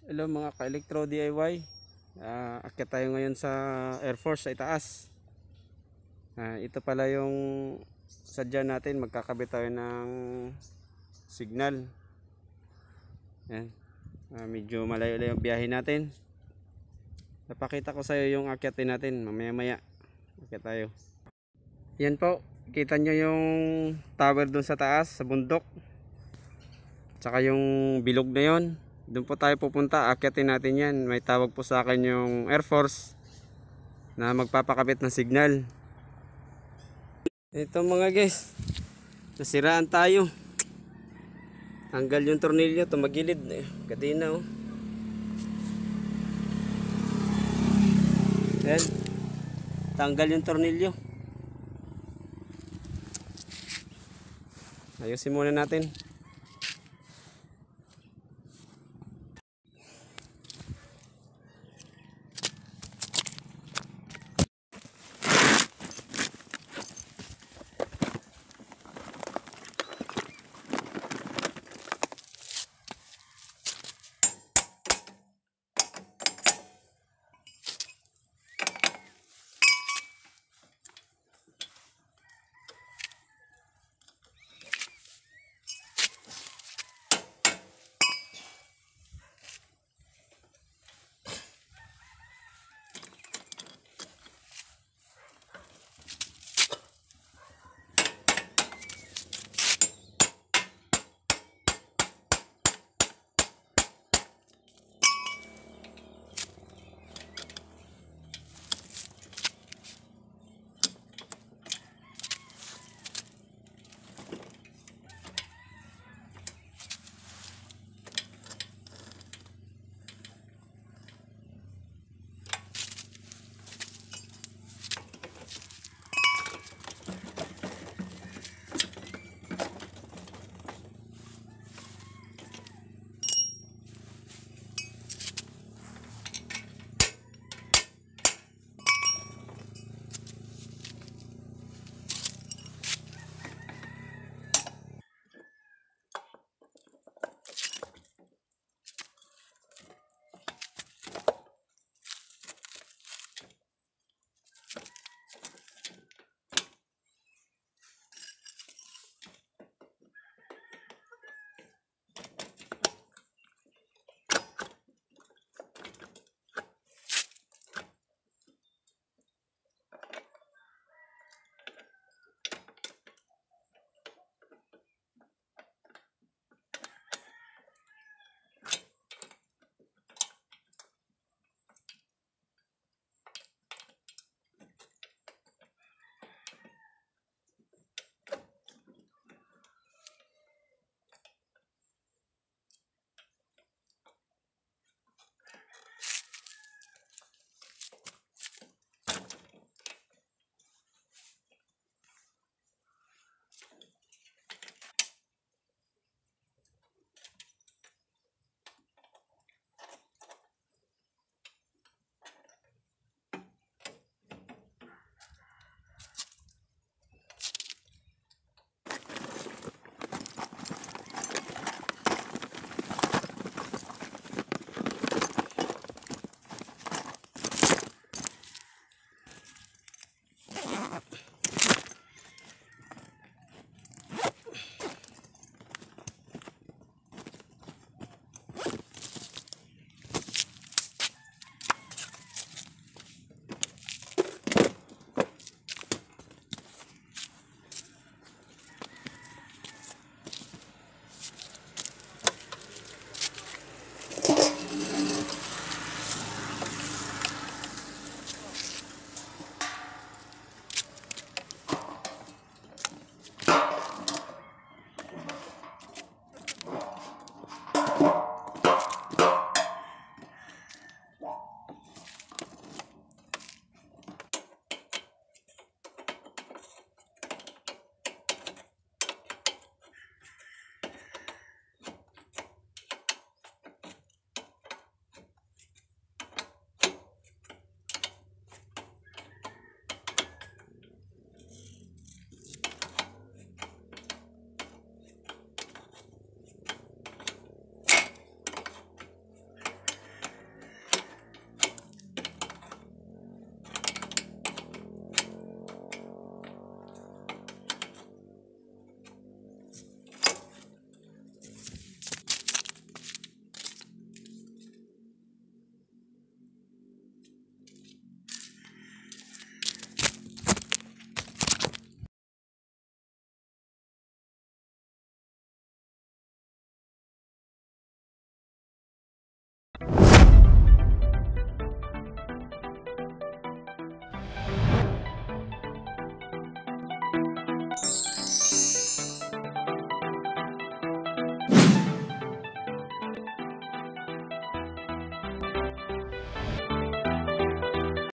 Hello mga ka-Electro DIY. Akyat tayo ngayon sa Air Force sa itaas. Ito pala yung sadya natin, magkakabit tayo ng signal. Yan. Medyo malayo-layo ang biyahe natin. Napakita ko sa iyo yung akyatin natin mamaya-maya. Akyat tayo. Yan po, kita nyo yung tower dun sa taas, sa bundok. Tsaka yung bilog na yon. Doon po tayo pupunta, akyatin natin yan. May tawag po sa akin yung Air Force na magpapakabit ng signal. Ito mga guys, nasiraan tayo. Tanggal yung tornilyo, tumagilid. Kadina oh. Yan. Tanggal yung tornilyo. Ayusin muna natin.